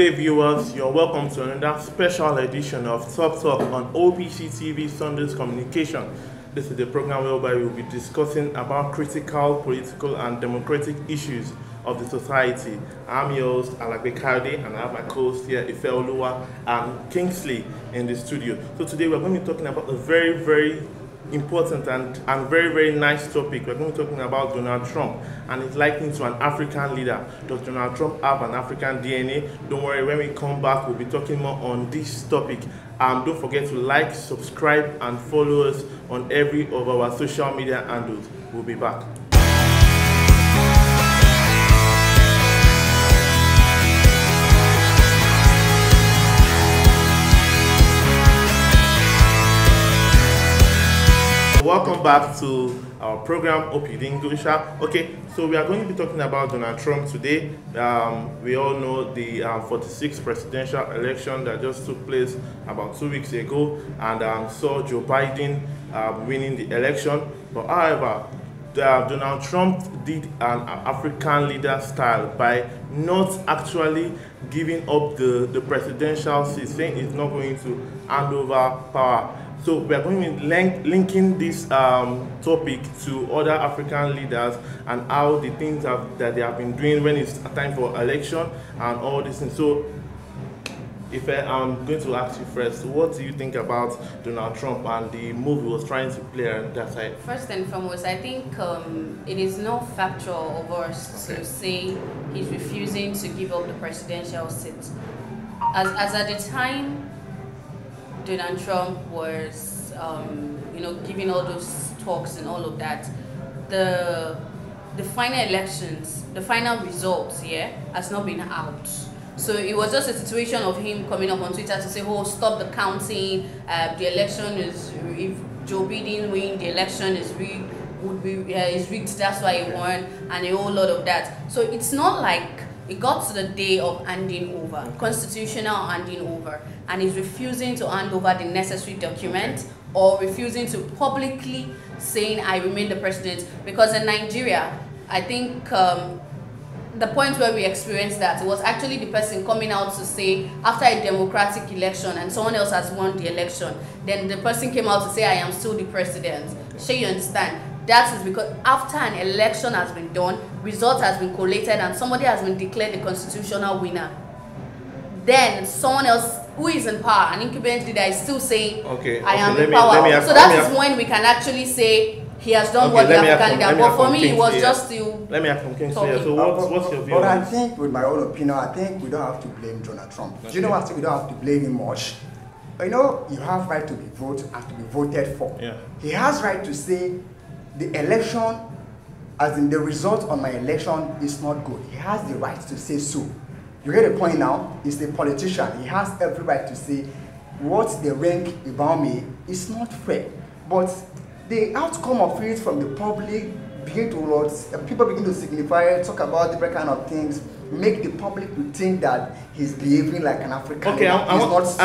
day, viewers. You're welcome to another special edition of Top Talk on OPC TV Sundays Communication. This is the program whereby we'll be discussing about critical, political, and democratic issues of the society. I'm your host, Alagbe Kade, and I have my co-host here, Ife Oluwa and Kingsley in the studio. So today we're going to be talking about a very important and very nice topic. We're going to be talking about Donald Trump and his likened to an African leader. Does Donald Trump have an African DNA? Don't worry, when we come back, we'll be talking more on this topic. Don't forget to like, subscribe, and follow us on every of our social media handles. We'll be back. Welcome back to our program. Hope you didn't go sharp. Okay, so we are going to be talking about Donald Trump today. We all know the 46th presidential election that just took place about 2 weeks ago, and saw Joe Biden winning the election. But however, Donald Trump did an African leader style by not actually giving up the presidential seat, saying he's not going to hand over power. So we are going to be linking this topic to other African leaders and how the things that they have been doing when it's time for election and all these things. So if I'm going to ask you first, what do you think about Donald Trump and the move he was trying to play on that side? First and foremost, I think it is not factual of us to say he's refusing to give up the presidential seat. As at the time Donald Trump was, giving all those talks and all of that, the final elections, the final results, has not been out. So it was just a situation of him coming up on Twitter to say, "Oh, stop the counting. The election is, if Joe Biden win, the election is rigged. Is rigged. That's why he won," and a whole lot of that. So it's not like it got to the day of handing over, constitutional handing over, and he's refusing to hand over the necessary document or refusing to publicly saying, "I remain the president." Because in Nigeria, I think the point where we experienced that, it was actually the person coming out to say, after a democratic election and someone else has won the election, then the person came out to say, "I am still the president." Sure, you understand? That is because after an election has been done, result has been collated, and somebody has been declared the constitutional winner, then someone else who is in power, an incumbent leader, is still saying, "I am in power." So that is when we can actually say he has done what the African leader. But for me, it was just still. Let me have from Kingsley. So what's your view? But I think, with my own opinion, I think we don't have to blame Donald Trump. Okay. Do you know what? We don't have to blame him much. You know, you have right to be voted and to be voted for. Yeah. He has right to say, the election, as in the result of my election, is not good. He has the right to say so. You get the point now? He's a politician. He has every right to say what they rank about me is not fair. But the outcome of it from the public begin to people begin to signify, talk about different kind of things, make the public to think that he's behaving like an African. Okay, I want us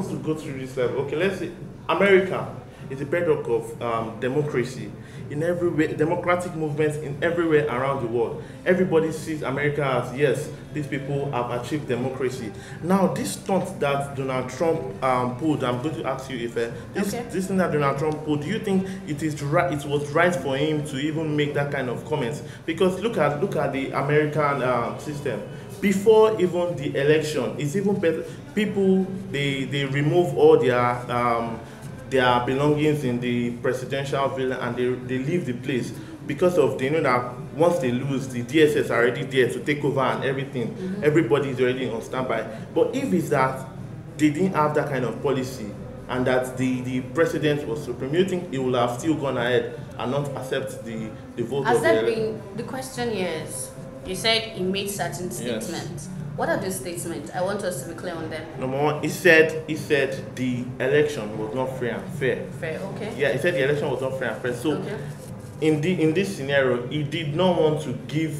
to go through this level. Okay, let's say America is a bedrock of democracy in every way, democratic movements in everywhere around the world. Everybody sees America as, yes, these people have achieved democracy. Now, this stunt that Donald Trump pulled, I'm going to ask you if this thing that Donald Trump pulled, do you think it was right for him to even make that kind of comments? Because look at the American system. Before even the election, it's even better. People they remove all their belongings in the presidential villa and they leave the place because of they know that once they lose, the DSS are already there to take over and everything. Everybody is already on standby. But if it's that they didn't have that kind of policy and that the president was supreme, you think he would have still gone ahead and not accept the vote? Has that been the question? Yes, you said he made certain statements. Yes. What are those statements? I want us to be clear on them. Number one, he said the election was not free and fair. Fair, okay. Yeah, he said the election was not fair and fair. So, in this scenario, he did not want to give.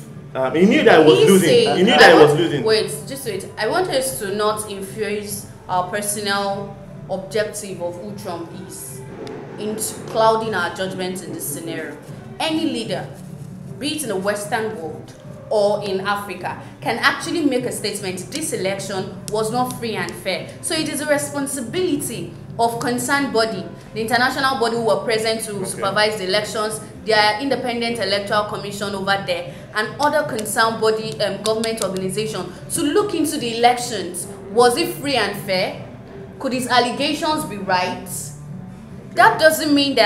He knew that he was losing. He knew that he was losing. Wait, just wait. I want us to not infuse our personal objective of who Trump is into clouding our judgment in this scenario. Any leader, be it in the Western world or in Africa can actually make a statement, this election was not free and fair. So it is a responsibility of concerned body, the international body who were present to supervise the elections, their independent electoral commission over there, and other concerned body, government organization, to look into the elections. Was it free and fair? Could his allegations be right? That doesn't mean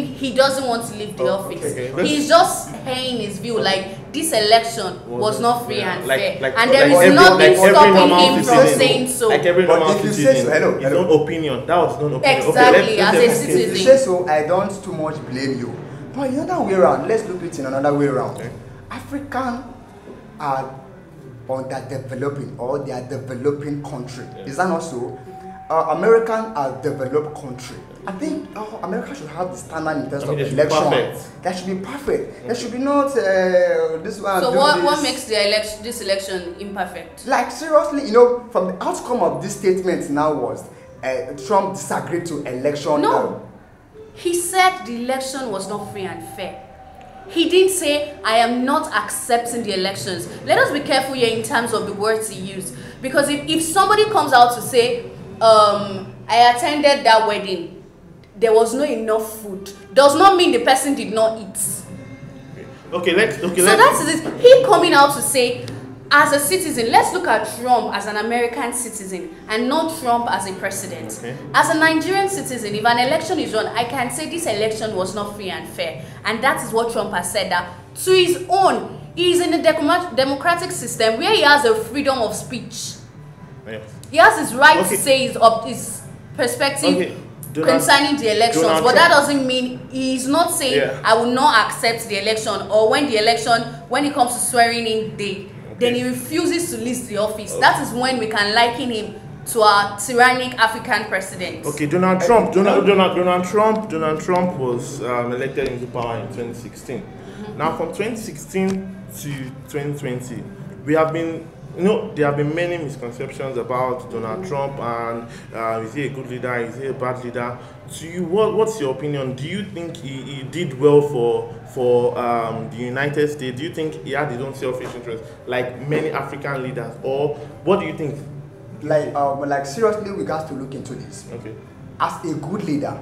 he doesn't want to leave the office. He's just saying his view, like this election was not free and fair, and there is nothing stopping him from saying so. Like every normal citizen, his own opinion. That was his own opinion. Exactly, as a citizen. If you say so, I don't too much blame you. But in another way around, let's look at it in another way around. African are underdeveloping, or they are developing country. Is that not so? American are developed country. I think America should have the standard in terms of election. That should be perfect. There should be not this one. So what makes this election imperfect? Like seriously, you know, from the outcome of this statement now was Trump disagreed to election. No, he said the election was not free and fair. He didn't say, I am not accepting the elections. Let us be careful here in terms of the words he used. Because if somebody comes out to say, I attended that wedding, there was not enough food, does not mean the person did not eat. Okay, let's. So that's it. He coming out to say, as a citizen, let's look at Trump as an American citizen and not Trump as a president. Okay. As a Nigerian citizen, if an election is run, I can say this election was not free and fair. And that is what Trump has said, that to his own, he is in a democratic system where he has a freedom of speech. Yes. He has his right to say his perspective concerning the elections, but that doesn't mean he's not saying, I will not accept the election, or when it comes to swearing in day, then he refuses to leave the office. That is when we can liken him to our tyrannic African president. Okay, Donald Trump was elected into power in 2016. Now, from 2016 to 2020, we have been, there have been many misconceptions about Donald Trump, and is he a good leader, is he a bad leader? To you, what's your opinion? Do you think he did well for the United States? Do you think he had his own selfish interest, like many African leaders, or what do you think? Like seriously, we got to look into this. Okay. As a good leader,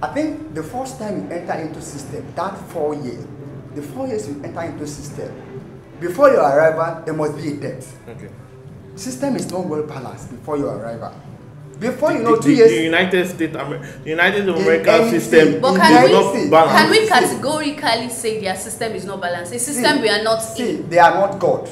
I think the first time you enter into system, that 4 years, the 4 years you enter into system, before your arrival, there must be a debt. Okay. System is not well balanced before your arrival. Before 2 years, the United States American system but can we categorically say their system is not balanced? A system we are not in. They are not God.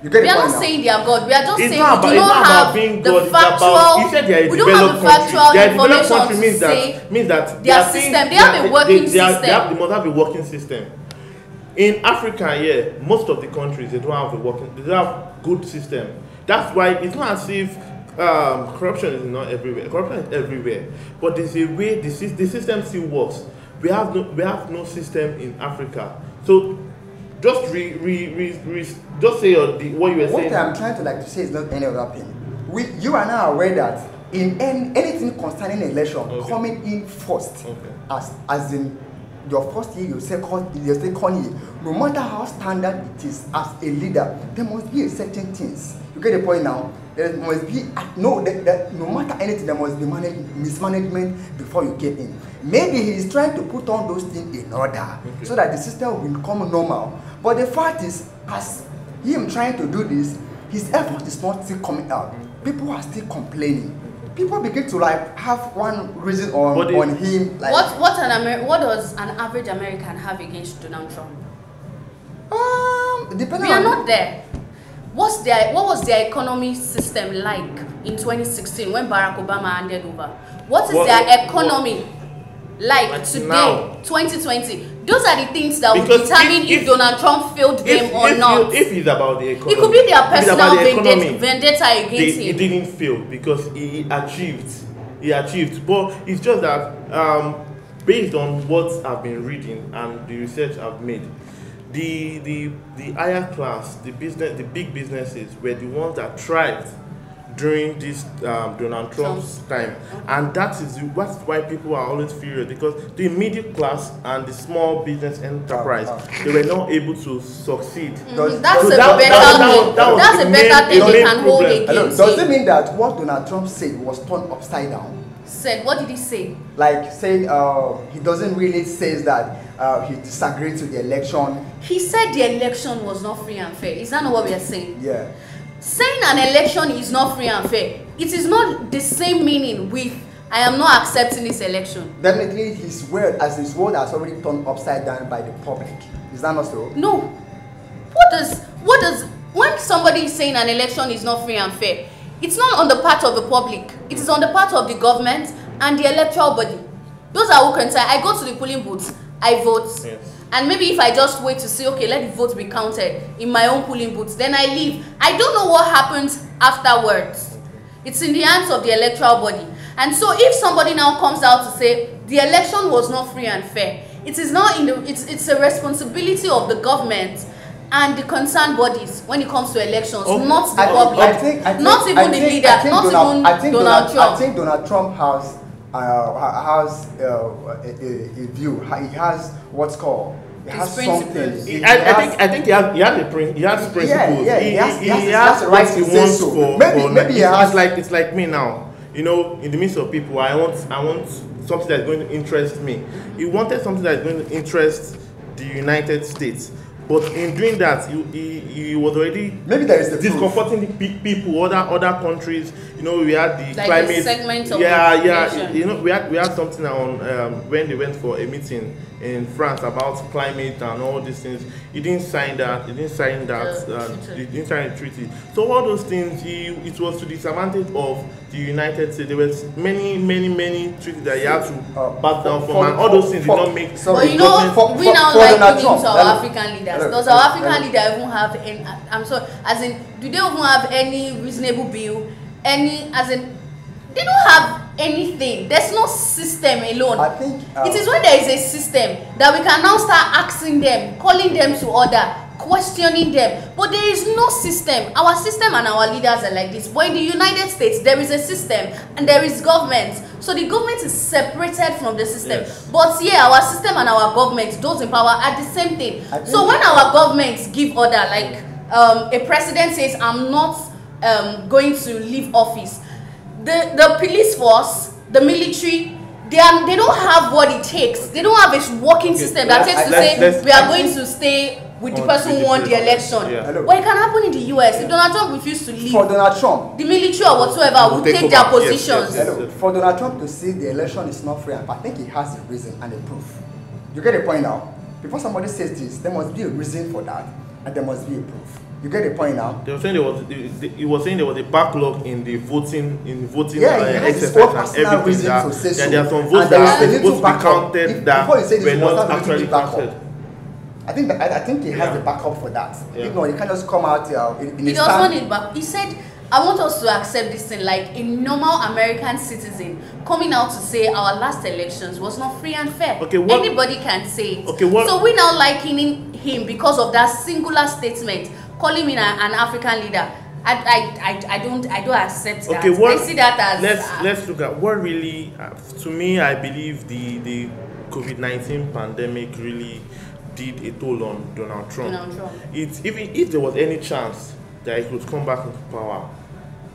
You get we are not saying they are God. We are just saying we do not have the factual. We don't have the factual information to say means that their system. They have a working system. They must have a working system. In Africa, most of the countries they don't have good system. That's why it's not as if corruption is not everywhere. Corruption is everywhere, but there's a way the system still works. We have no system in Africa. So just just say what you were saying. What I'm trying to say is not any other thing. You are now aware that in anything concerning election, coming in first, as in your first year, your second year, no matter how standard it is as a leader, there must be a certain things. You get the point now? There must be no matter anything, there must be mismanagement before you get in. Maybe he is trying to put on those things in order so that the system will become normal. But the fact is, as him trying to do this, his effort is not still coming out. People are still complaining. People begin to have one reason on him. What does an average American have against Donald Trump? We are not there. What was their economy system like in 2016 when Barack Obama handed over? What is their economy like today, now, 2020? Those are the things that will determine if Donald Trump failed them or not. If it's about the economy, it could be their personal vendetta against him. He didn't fail because he achieved. But it's just that based on what I've been reading and the research I've made, the higher class, the big businesses were the ones that thrived during this Donald Trump's time, and that's why people are always furious, because the middle class and the small business enterprise, they were not able to succeed. That's a better thing they can hold against. Does it mean that what Donald Trump said was turned upside down? Said, what did he say? Like said, he doesn't really say that he disagreed to the election. He said the election was not free and fair. Is that not what we are saying? Yeah. Saying an election is not free and fair, it is not the same meaning with I am not accepting this election. Definitely his word has already turned upside down by the public. Is that not so? No. What does when somebody is saying an election is not free and fair, it's not on the part of the public, it is on the part of the government and the electoral body. Those are who can say, I go to the polling booth, I vote. Yes. And maybe if I just wait to see, okay, let the vote be counted in my own polling booth, then I leave. I don't know what happens afterwards. It's in the hands of the electoral body. And so if somebody now comes out to say the election was not free and fair, it is not it's a responsibility of the government and the concerned bodies when it comes to elections, not the public, not even the leader, not even Donald Trump. I think Donald Trump has a view. He has what's called. He has something. I think he has principles. Yeah, he has the right he wants for. Maybe he has. It's like me now. You know, in the midst of people, I want something that's going to interest me. He wanted something that's going to interest the United States. But in doing that, he was already discomforting the people, other countries. You know, we had the like climate. The segment of you know, we had something on when they went for a meeting in France about climate and all these things. He didn't sign that. He didn't sign the treaty. So all those things, it was to the disadvantage of the United States. There was many treaties that he had to back down from, and all those things did not make. But you know, we now like looking to our African leaders. Does our African leader even have any? I'm sorry, as in, do they even have any reasonable bill? Any, as in, they don't have anything. There's no system alone. I think it is when there is a system that we can now start asking them, calling them to order, questioning them. But there is no system. Our system and our leaders are like this. But in the United States, there is a system and there is government. So the government is separated from the system. Yes. But yeah, our system and our government, those in power, are the same thing. So when our governments give order, like a president says, I'm not going to leave office, the police force, the military, they don't have what it takes. They don't have a working system that takes to say we are going to stay with the person who won the election. Yeah. But it can happen in the US. If Donald Trump refused to leave, for Donald Trump, the military or whatsoever will take their positions. Yes. For Donald Trump to say the election is not free, I think he has a reason and a proof. You get the point now? Before somebody says this, there must be a reason for that, and there must be a proof. You get the point now? They were saying he was saying there was a backlog in the voting exercise and everything. There are some votes that are supposed to be counted that were not actually counted. I think he has the backup for that. Yeah. You know, he can't just come out he does not need back. He said, I want us to accept this thing, like a normal American citizen coming out to say our last elections was not free and fair. Okay, anybody can say it. Okay, so we're now likening him because of that singular statement, calling him an African leader. I don't accept that. Okay, I see that as let's look at what really to me, I believe the COVID-19 pandemic really did a toll on Donald Trump. If there was any chance that he could come back into power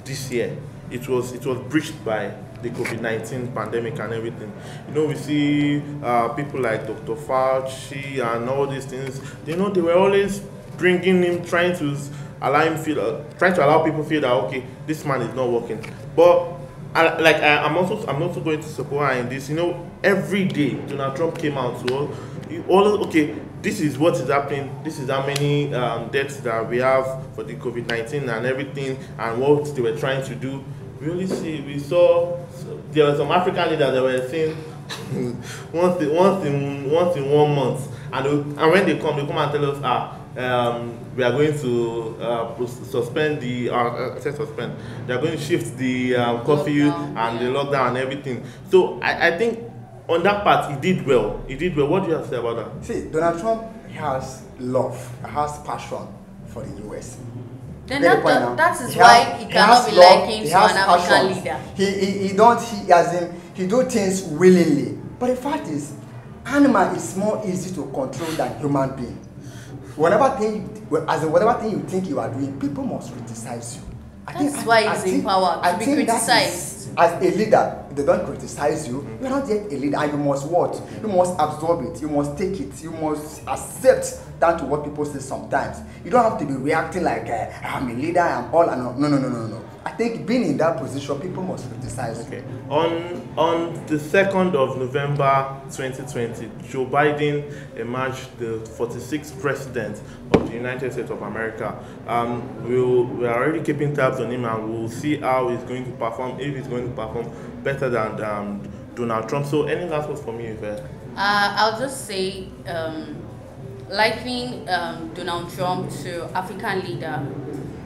this year, it was breached by the COVID-19 pandemic and everything. You know, we see people like Dr. Fauci and all these things. You know, they were always bringing him, trying to allow people feel that okay, this man is not working. But I'm also going to support her in this. You know, every day Donald Trump came out to okay, this is what is happening, this is how many deaths that we have for the COVID-19 and everything, and what they were trying to do. We saw there were some African leaders that were saying once in 1 month, and when they come and tell us we are going to suspend the suspend. They are going to shift the curfew and the lockdown and everything. So I think on that part, he did well. He did well. What do you have to say about that? See, Donald Trump has love, has passion for the US. Then that is why he cannot be likened to an African leader. He do things willingly. But the fact is, animal is more easy to control than human being. Whatever thing you think you are doing, people must criticize you. That's why he's in power, to be criticized. As a leader, if they don't criticize you, you're not yet a leader, and you must what? You must absorb it, you must take it, you must accept down to what people say sometimes. You don't have to be reacting like, I'm a leader, I'm all, no. I think being in that position, people must criticize you. On the 2nd of November 2020, Joe Biden emerged the 46th president of the United States of America. We are already keeping tabs on him, and we'll see how he's going to perform, if he's going to perform better than Donald Trump. So any last words from you, Ife? I'll just say, likening Donald Trump to African leader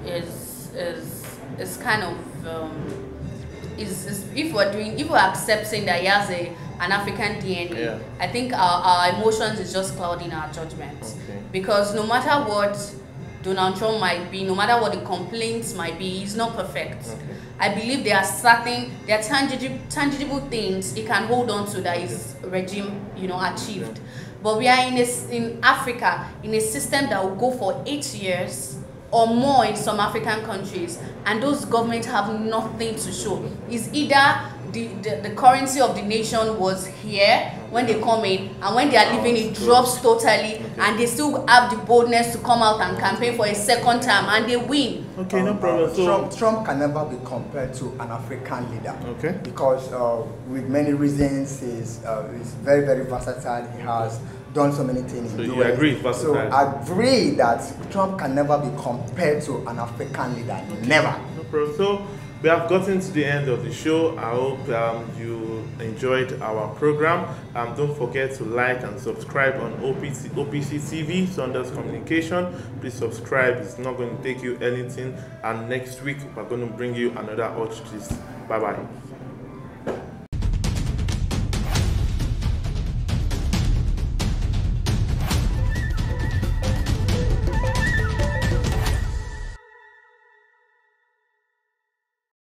is kind of if we're accepting that he has an African DNA, yeah. I think our emotions is just clouding our judgment. Okay. Because no matter what Donald Trump might be, no matter what the complaints might be, he's not perfect. Okay. I believe there are tangible things he can hold on to that his regime, achieved. Yeah. But we are in Africa in a system that will go for 8 years or more in some African countries, and those governments have nothing to show. It's either the currency of the nation was here when they come in, and when they are leaving it drops totally, and they still have the boldness to come out and campaign for a second term, and they win. Okay, no problem. Trump can never be compared to an African leader. Okay. Because with many reasons, he's very, very versatile. He has done so many things. So you agree, versatile? So I agree that Trump can never be compared to an African leader. Okay. Never. No problem. So we have gotten to the end of the show. I hope you enjoyed our program. Don't forget to like and subscribe on OPC TV, Saunders Communication. Please subscribe. It's not going to take you anything. And next week, we're going to bring you another hot gist. Bye-bye.